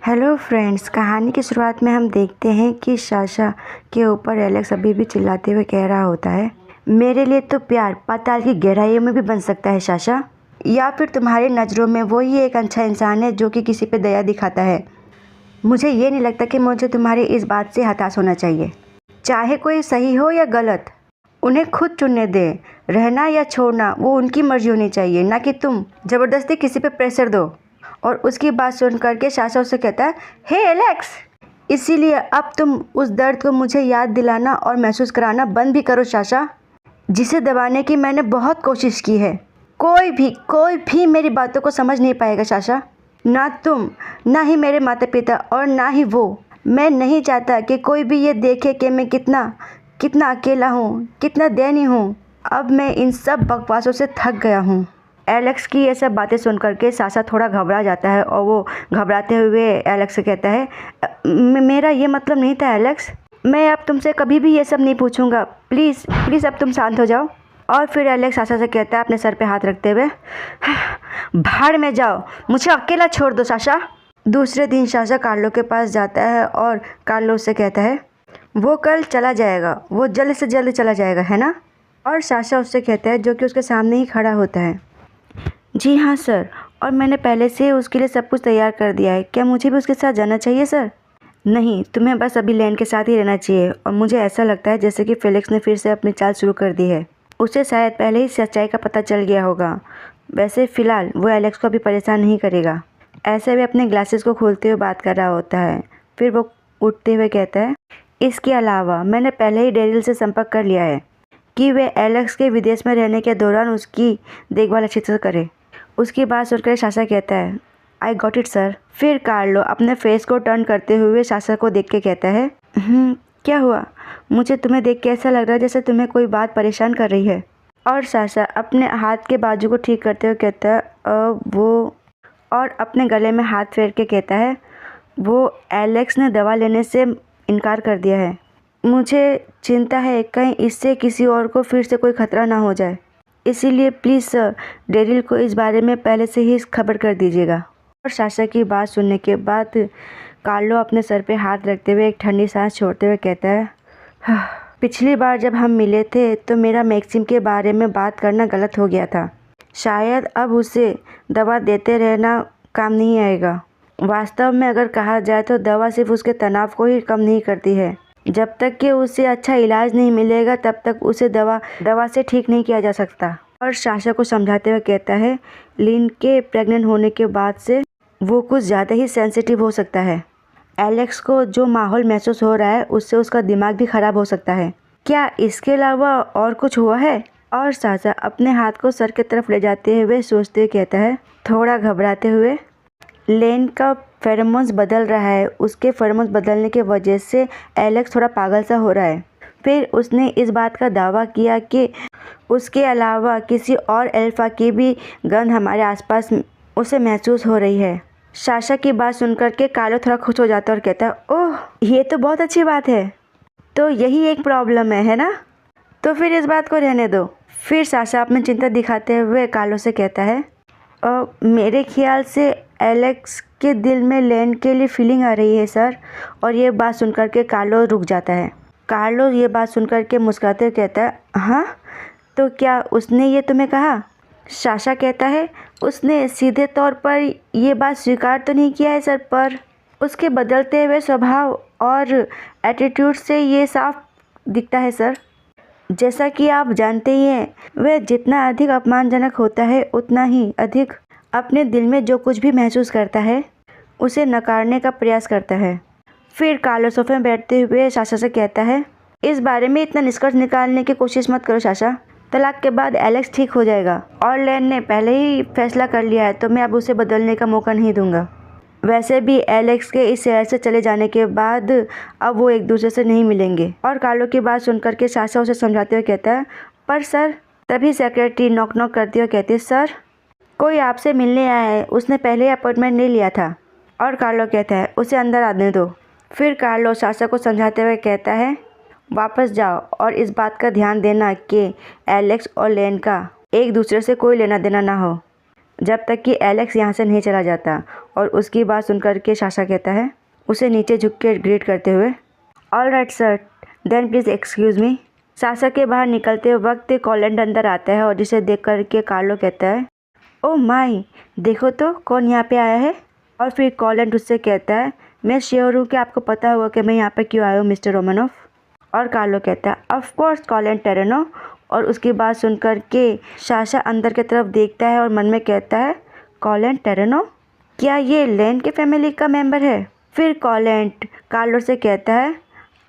Hello friends, कहानी की शुरुआत में हम देखते हैं कि साशा के ऊपर एलेक्स अभी भी चिल्लाते हुए कह रहा होता है, मेरे लिए तो प्यार पाताल की गहराइयों में भी बन सकता है साशा। या फिर तुम्हारी नज़रों में वो ही एक अच्छा इंसान है जो कि किसी पे दया दिखाता है। मुझे ये नहीं लगता कि मुझे तुम्हारी इस बात से हताश होना चाहिए। चाहे कोई सही हो या गलत, उन्हें खुद चुनने दें। रहना या छोड़ना वो उनकी मर्जी होनी चाहिए, ना कि तुम ज़बरदस्ती किसी पे प्रेशर दो। और उसकी बात सुन करके साशा उसे कहता है, हे एलेक्स, इसीलिए अब तुम उस दर्द को मुझे याद दिलाना और महसूस कराना बंद भी करो साशा, जिसे दबाने की मैंने बहुत कोशिश की है। कोई भी मेरी बातों को समझ नहीं पाएगा साशा, ना तुम, ना ही मेरे माता पिता और ना ही वो। मैं नहीं चाहता कि कोई भी ये देखे कि मैं कितना अकेला हूँ, कितना दयनीय हूँ। अब मैं इन सब बकवासों से थक गया हूँ। एलेक्स की ये सब बातें सुन करके साशा थोड़ा घबरा जाता है और वो घबराते हुए एलेक्स से कहता है, मेरा ये मतलब नहीं था एलेक्स, मैं अब तुमसे कभी भी ये सब नहीं पूछूंगा। प्लीज़ अब तुम शांत हो जाओ। और फिर एलेक्स साशा से कहता है अपने सर पे हाथ रखते हुए, भाड़ में जाओ, मुझे अकेला छोड़ दो साशा। दूसरे दिन साशा कार्लो के पास जाता है और कार्लो से कहता है, वो कल चला जाएगा, वो जल्द से जल्द चला जाएगा, है ना? और साशा उससे कहता है, जो कि उसके सामने ही खड़ा होता है, जी हाँ सर, और मैंने पहले से उसके लिए सब कुछ तैयार कर दिया है। क्या मुझे भी उसके साथ जाना चाहिए सर? नहीं, तुम्हें बस अभी लैन के साथ ही रहना चाहिए। और मुझे ऐसा लगता है जैसे कि फेलिक्स ने फिर से अपनी चाल शुरू कर दी है। उसे शायद पहले ही सच्चाई का पता चल गया होगा। वैसे फ़िलहाल वो एलेक्स को अभी परेशान नहीं करेगा। ऐसे भी अपने ग्लासेस को खोलते हुए बात कर रहा होता है। फिर वो उठते हुए कहता है, इसके अलावा मैंने पहले ही डेरिल से संपर्क कर लिया है कि वे एलेक्स के विदेश में रहने के दौरान उसकी देखभाल अच्छी तरह करे। उसकी बात सुनकर साशा कहता है, आई गॉट इट सर। फिर कार्लो अपने फेस को टर्न करते हुए साशा को देख के कहता है, क्या हुआ? मुझे तुम्हें देख के ऐसा लग रहा है जैसे तुम्हें कोई बात परेशान कर रही है। और साशा अपने हाथ के बाजू को ठीक करते हुए कहता है, वो, और अपने गले में हाथ फेर के कहता है, वो एलेक्स ने दवा लेने से इनकार कर दिया है। मुझे चिंता है कहीं इससे किसी और को फिर से कोई खतरा ना हो जाए, इसीलिए प्लीज़ सर डेरिल को इस बारे में पहले से ही खबर कर दीजिएगा। और साशा की बात सुनने के बाद कार्लो अपने सर पे हाथ रखते हुए एक ठंडी सांस छोड़ते हुए कहता है, पिछली बार जब हम मिले थे तो मेरा मैक्सिम के बारे में बात करना गलत हो गया था। शायद अब उसे दवा देते रहना काम नहीं आएगा। वास्तव में अगर कहा जाए तो दवा सिर्फ उसके तनाव को ही कम नहीं करती है। जब तक कि उसे अच्छा इलाज नहीं मिलेगा तब तक उसे दवा से ठीक नहीं किया जा सकता। और साशा को समझाते हुए कहता है, लिन के प्रेग्नेंट होने के बाद से वो कुछ ज़्यादा ही सेंसिटिव हो सकता है। एलेक्स को जो माहौल महसूस हो रहा है उससे उसका दिमाग भी ख़राब हो सकता है। क्या इसके अलावा और कुछ हुआ है? और साशा अपने हाथ को सर की तरफ ले जाते हुए सोचते कहता है, थोड़ा घबराते हुए, लेन का फेरोमोन्स बदल रहा है। उसके फेरोमोन्स बदलने की वजह से एलेक्स थोड़ा पागल सा हो रहा है। फिर उसने इस बात का दावा किया कि उसके अलावा किसी और अल्फा की भी गंध हमारे आसपास उसे महसूस हो रही है। साशा की बात सुनकर के कार्लो थोड़ा खुश हो जाता है और कहता है, ओह ये तो बहुत अच्छी बात है। तो यही एक प्रॉब्लम है ना? तो फिर इस बात को रहने दो। फिर साशा अपनी चिंता दिखाते हुए कार्लो से कहता है, मेरे ख्याल से एलेक्स के दिल में लैन के लिए फीलिंग आ रही है सर। और ये बात सुनकर के कार्लो रुक जाता है। कार्लो ये बात सुनकर के मुस्कुराते हुए कहता है, हाँ, तो क्या उसने ये तुम्हें कहा? साशा कहता है, उसने सीधे तौर पर ये बात स्वीकार तो नहीं किया है सर, पर उसके बदलते हुए स्वभाव और एटीट्यूड से ये साफ दिखता है सर। जैसा कि आप जानते ही हैं, वह जितना अधिक अपमानजनक होता है उतना ही अधिक अपने दिल में जो कुछ भी महसूस करता है उसे नकारने का प्रयास करता है। फिर कार्लो सोफे में बैठते हुए साशा से कहता है, इस बारे में इतना निष्कर्ष निकालने की कोशिश मत करो साशा। तलाक के बाद एलेक्स ठीक हो जाएगा और लैन ने पहले ही फैसला कर लिया है, तो मैं अब उसे बदलने का मौका नहीं दूंगा। वैसे भी एलेक्स के इस शहर से चले जाने के बाद अब वो एक दूसरे से नहीं मिलेंगे। और कार्लो की बात सुनकर के साशा उसे समझाते हुए कहता है, पर सर। तभी सेक्रेटरी नॉक नॉक करते हुए कहती है, सर कोई आपसे मिलने आया है, उसने पहले ही अपॉइंटमेंट ले लिया था। और कार्लो कहता है, उसे अंदर आने दो। फिर कार्लो साशा को समझाते हुए कहता है, वापस जाओ और इस बात का ध्यान देना कि एलेक्स और लैन का एक दूसरे से कोई लेना देना ना हो। जब तक कि एलेक्स यहाँ से नहीं चला जाता। और उसकी बात सुनकर के साशा कहता है उसे नीचे झुक के ग्रीट करते हुए, all right sir, then please excuse me. Sasha के बाहर निकलते वक्त कॉलेंट अंदर आता है और जिसे देख कर के कार्लो कहता है, ओ माई, देखो तो कौन यहाँ पे आया है। और फिर कॉलेंट उससे कहता है, मैं श्योर हूँ कि आपको पता होगा कि मैं यहाँ पे क्यों आया हूँ मिस्टर रोमानोफ। और कार्लो कहता है, ऑफ कोर्स कॉलेंट टेरेनो। और उसकी बात सुनकर के साशा अंदर की तरफ देखता है और मन में कहता है, कॉलेंट टेरेनो, क्या ये लेन के फैमिली का मेंबर है। फिर कॉलेंट कार्लो से कहता है,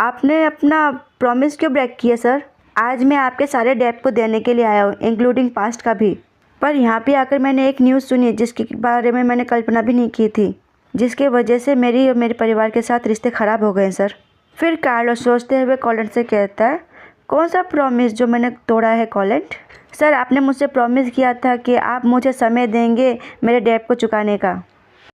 आपने अपना प्रॉमिस क्यों ब्रेक किया सर। आज मैं आपके सारे डेट को देने के लिए आया हूँ, इंक्लूडिंग पास्ट का भी। पर यहाँ पे आकर मैंने एक न्यूज़ सुनी जिसके बारे में मैंने कल्पना भी नहीं की थी, जिसके वजह से मेरी और मेरे परिवार के साथ रिश्ते ख़राब हो गए हैं सर। फिर कार्लो सोचते हुए कॉलेंट से कहता है, कौन सा प्रॉमिस जो मैंने तोड़ा है कॉलेंट। सर, आपने मुझसे प्रॉमिस किया था कि आप मुझे समय देंगे मेरे डेट को चुकाने का।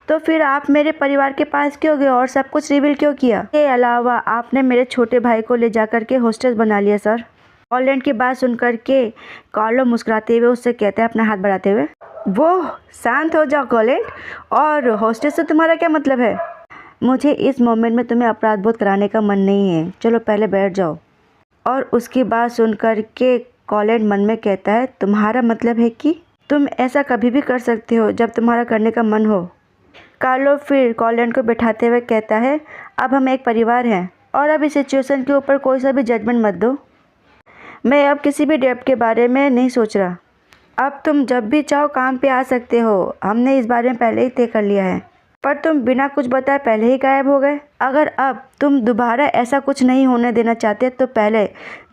तो फिर आप मेरे परिवार के पास क्यों गए और सब कुछ रिवील क्यों किया। इसके अलावा आपने मेरे छोटे भाई को ले जाकर के होस्टेस बना लिया सर। कॉलेंट की बात सुनकर के कार्लो मुस्कुराते हुए उससे कहता है अपना हाथ बढ़ाते हुए, वो शांत हो जाओ कॉलेंट, और होस्टेस से तुम्हारा क्या मतलब है। मुझे इस मोमेंट में तुम्हें अपराध बोध कराने का मन नहीं है, चलो पहले बैठ जाओ। और उसकी बात सुनकर के कॉलेंट मन में कहता है, तुम्हारा मतलब है कि तुम ऐसा कभी भी कर सकते हो जब तुम्हारा करने का मन हो। कार्लो फिर कॉलेंट को बैठाते हुए कहता है, अब हम एक परिवार हैं और अब इस सिचुएशन के ऊपर कोई सा भी जजमेंट मत दो। मैं अब किसी भी डेट के बारे में नहीं सोच रहा। अब तुम जब भी चाहो काम पे आ सकते हो, हमने इस बारे में पहले ही तय कर लिया है। पर तुम बिना कुछ बताए पहले ही गायब हो गए। अगर अब तुम दोबारा ऐसा कुछ नहीं होने देना चाहते तो पहले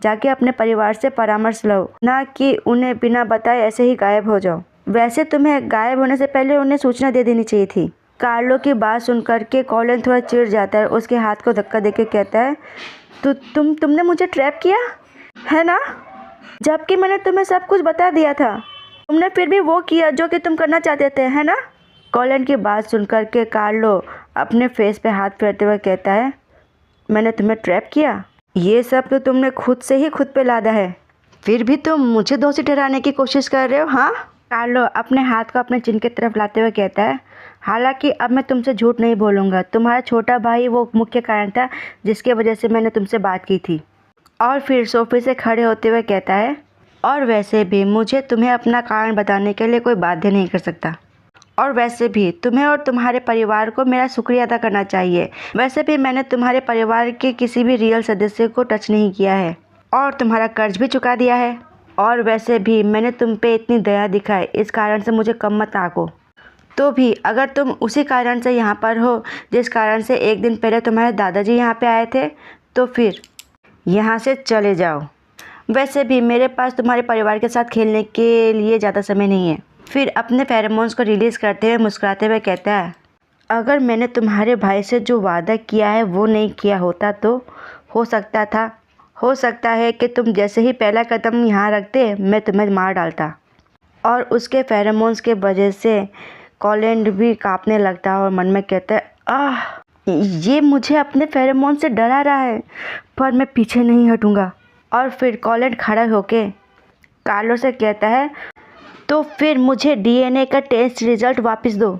जाके अपने परिवार से परामर्श लो, ना कि उन्हें बिना बताए ऐसे ही गायब हो जाओ। वैसे तुम्हें गायब होने से पहले उन्हें सूचना दे देनी चाहिए थी। कार्लो की बात सुनकर के कॉलेंट थोड़ा चिढ़ जाता है, उसके हाथ को धक्का देके कहता है, तुमने मुझे ट्रैप किया है ना, जबकि मैंने तुम्हें सब कुछ बता दिया था। तुमने फिर भी वो किया जो कि तुम करना चाहते थे, है ना। कॉलेंट की बात सुनकर के कार्लो अपने फेस पे हाथ फेरते हुए कहता है, मैंने तुम्हें ट्रैप किया, ये सब तो तुमने खुद से ही खुद पे लादा है, फिर भी तुम मुझे दोषी ठहराने की कोशिश कर रहे हो। हाँ, कार्लो अपने हाथ को अपने चिन की तरफ लाते हुए कहता है, हालांकि अब मैं तुमसे झूठ नहीं बोलूँगा, तुम्हारा छोटा भाई वो मुख्य कारण था जिसकी वजह से मैंने तुमसे बात की थी। और फिर सोफे से खड़े होते हुए कहता है, और वैसे भी मुझे तुम्हें अपना कारण बताने के लिए कोई बाध्य नहीं कर सकता, और वैसे भी तुम्हें और तुम्हारे परिवार को मेरा शुक्रिया अदा करना चाहिए। वैसे भी मैंने तुम्हारे परिवार के किसी भी रियल सदस्य को टच नहीं किया है और तुम्हारा कर्ज भी चुका दिया है। और वैसे भी मैंने तुम पे इतनी दया दिखाई, इस कारण से मुझे कम मत आंको। तो भी अगर तुम उसी कारण से यहाँ पर हो जिस कारण से एक दिन पहले तुम्हारे दादाजी यहाँ पे आए थे, तो फिर यहाँ से चले जाओ। वैसे भी मेरे पास तुम्हारे परिवार के साथ खेलने के लिए ज़्यादा समय नहीं है। फिर अपने फेरोमोन्स को रिलीज़ करते हुए मुस्कुराते हुए कहता है, अगर मैंने तुम्हारे भाई से जो वादा किया है वो नहीं किया होता तो हो सकता है कि तुम जैसे ही पहला कदम यहाँ रखते मैं तुम्हें मार डालता। और उसके फेरोमोन्स के वजह से कॉलेंट भी कांपने लगता है और मन में कहता है, आह, ये मुझे अपने फेरोमोन से डरा रहा है, पर मैं पीछे नहीं हटूँगा। और फिर कॉलेंट खड़ा होके कार्लो से कहता है, तो फिर मुझे डीएनए का टेस्ट रिज़ल्ट वापस दो।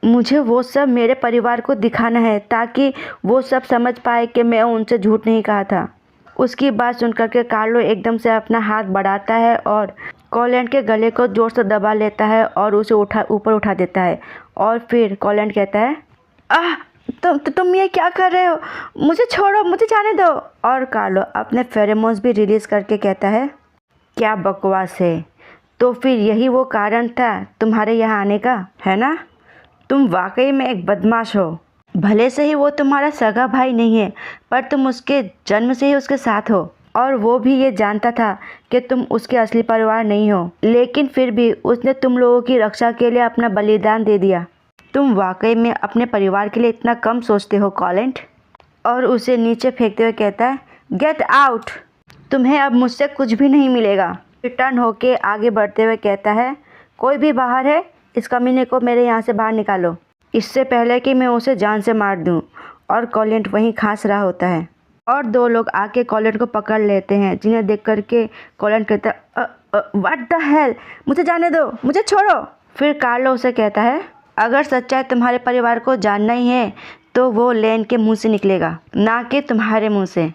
मुझे वो सब मेरे परिवार को दिखाना है ताकि वो सब समझ पाए कि मैं उनसे झूठ नहीं कहा था। उसकी बात सुनकर के कार्लो एकदम से अपना हाथ बढ़ाता है और कॉलेंट के गले को जोर से दबा लेता है और उसे ऊपर उठा देता है। और फिर कॉलेंट कहता है, आह, तुम ये क्या कर रहे हो, मुझे छोड़ो, मुझे जाने दो। और कार्लो अपने फेरोमोन्स भी रिलीज़ करके कहता है, क्या बकवास है, तो फिर यही वो कारण था तुम्हारे यहाँ आने का, है ना। तुम वाकई में एक बदमाश हो। भले से ही वो तुम्हारा सगा भाई नहीं है, पर तुम उसके जन्म से ही उसके साथ हो, और वो भी ये जानता था कि तुम उसके असली परिवार नहीं हो, लेकिन फिर भी उसने तुम लोगों की रक्षा के लिए अपना बलिदान दे दिया। तुम वाकई में अपने परिवार के लिए इतना कम सोचते हो कॉलेंट। और उसे नीचे फेंकते हुए कहता है, गेट आउट, तुम्हें अब मुझसे कुछ भी नहीं मिलेगा। रिटर्न होके आगे बढ़ते हुए कहता है, कोई भी बाहर है, इस कमीने को मेरे यहाँ से बाहर निकालो, इससे पहले कि मैं उसे जान से मार दूँ। और कॉलेंट वहीं खांस रहा होता है और दो लोग आके कॉलेंट को पकड़ लेते हैं, जिन्हें देख करके कॉलेंट कहता है, व्हाट द हेल, मुझे जाने दो, मुझे छोड़ो। फिर कार्लो उसे कहता है, अगर सच्चाई तुम्हारे परिवार को जानना ही है तो वो लेन के मुंह से निकलेगा, ना कि तुम्हारे मुंह से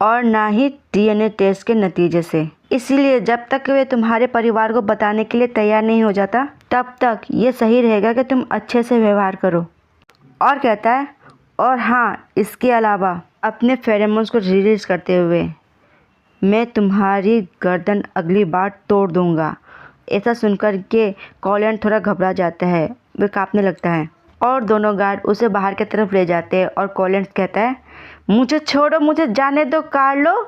और ना ही डीएनए टेस्ट के नतीजे से। इसीलिए जब तक वे तुम्हारे परिवार को बताने के लिए तैयार नहीं हो जाता तब तक ये सही रहेगा कि तुम अच्छे से व्यवहार करो। और कहता है, और हाँ, इसके अलावा अपने फेरोमोन्स को रिलीज करते हुए मैं तुम्हारी गर्दन अगली बार तोड़ दूंगा। ऐसा सुनकर के कॉलिन थोड़ा घबरा जाता है, वे कांपने लगता है और दोनों गार्ड उसे बाहर की तरफ ले जाते हैं और कॉलिन कहता है, मुझे छोड़ो, मुझे जाने दो कार्लो,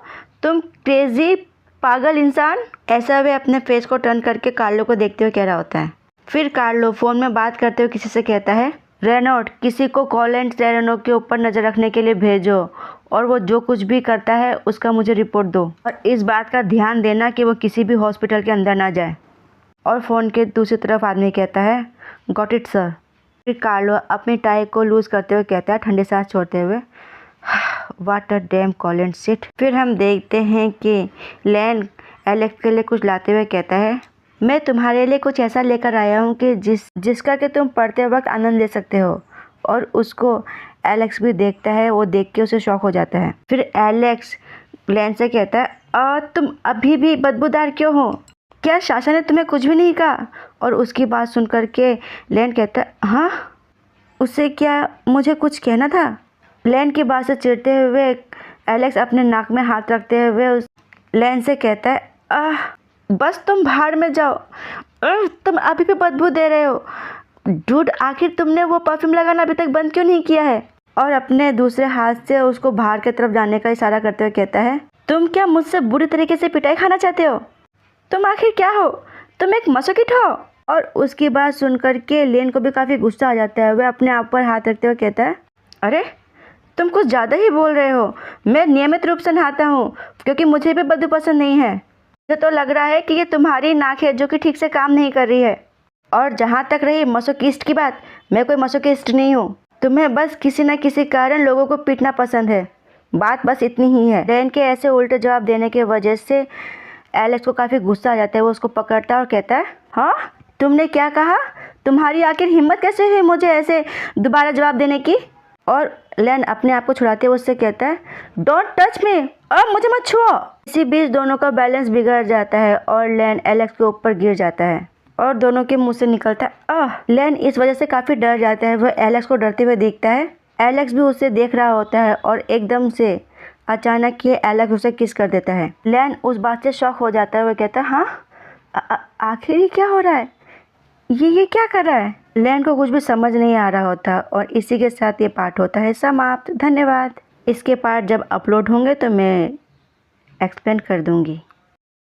तुम क्रेजी पागल इंसान। ऐसा वे अपने फेस को टर्न करके कार्लो को देखते हुए कह रहा होता है। फिर कार्लो फ़ोन में बात करते हुए किसी से कहता है, रेनॉल्ड, किसी को कॉलिन टेरेनो के ऊपर नज़र रखने के लिए भेजो और वो जो कुछ भी करता है उसका मुझे रिपोर्ट दो और इस बात का ध्यान देना कि वो किसी भी हॉस्पिटल के अंदर ना जाए। और फ़ोन के दूसरी तरफ आदमी कहता है, गॉट इट सर। फिर कार्लो अपनी टाई को लूज़ करते हुए कहता है, ठंडी सांस छोड़ते हुए, वाट अ डैम कॉलिन शिट। फिर हम देखते हैं कि लैन एलेक्स के लिए कुछ लाते हुए कहता है, मैं तुम्हारे लिए कुछ ऐसा लेकर आया हूँ कि जिसका कि तुम पढ़ते वक्त आनंद ले सकते हो। और उसको एलेक्स भी देखता है, वो देख के उसे शॉक हो जाता है। फिर एलेक्स लैन से कहता है, तुम अभी भी बदबूदार क्यों हो? क्या साशा ने तुम्हें कुछ भी नहीं कहा? और उसकी बात सुन कर के लैन कहता है, हाँ, उससे क्या मुझे कुछ कहना था? लैन की बात से चिढ़ते हुए एलेक्स अपने नाक में हाथ रखते हुए उस लैन से कहता है, बस तुम बाहर में जाओ, तुम अभी भी बदबू दे रहे हो। डूड, आखिर तुमने वो परफ्यूम लगाना अभी तक बंद क्यों नहीं किया है? और अपने दूसरे हाथ से उसको बाहर की तरफ जाने का इशारा करते हुए कहता है, तुम क्या मुझसे बुरी तरीके से पिटाई खाना चाहते हो? तुम आखिर क्या हो? तुम एक मसोकिट हो। और उसकी बात सुनकर के लेन को भी काफ़ी गुस्सा आ जाता है। वह अपने आप पर हाथ रखते हुए कहता है, अरे तुम कुछ ज़्यादा ही बोल रहे हो। मैं नियमित रूप से नहाता हूँ क्योंकि मुझे भी बदबू पसंद नहीं है। मुझे तो लग रहा है कि ये तुम्हारी नाक है जो कि ठीक से काम नहीं कर रही है। और जहाँ तक रही मसोकिस्ट की बात, मैं कोई मसोकिस्ट नहीं हूँ। तुम्हें बस किसी न किसी कारण लोगों को पीटना पसंद है, बात बस इतनी ही है। लेन के ऐसे उल्टे जवाब देने की वजह से एलेक्स को काफ़ी गुस्सा आ जाता है। वो उसको पकड़ता है और कहता है, हाँ, तुमने क्या कहा? तुम्हारी आखिर हिम्मत कैसे हुई मुझे ऐसे दोबारा जवाब देने की? और लेन अपने आप को छुड़ाते हुए उससे कहता है, डोंट टच मी, अब मुझे मत छुओ। इसी बीच दोनों का बैलेंस बिगड़ जाता है और लेन एलेक्स के ऊपर गिर जाता है और दोनों के मुंह से निकलता है, लेन इस वजह से काफ़ी डर जाता है। वह एलेक्स को डरते हुए देखता है। एलेक्स भी उसे देख रहा होता है और एकदम से अचानक ये एलेक्स उसे किस कर देता है। लेन उस बात से शॉक हो जाता है। वह कहता है, हाँ, आखिर ये क्या हो रहा है? ये क्या कर रहा है? लेन को कुछ भी समझ नहीं आ रहा होता। और इसी के साथ ये पार्ट होता है समाप्त। धन्यवाद। इसके पार्ट जब अपलोड होंगे तो मैं एक्सप्लेन कर दूंगी।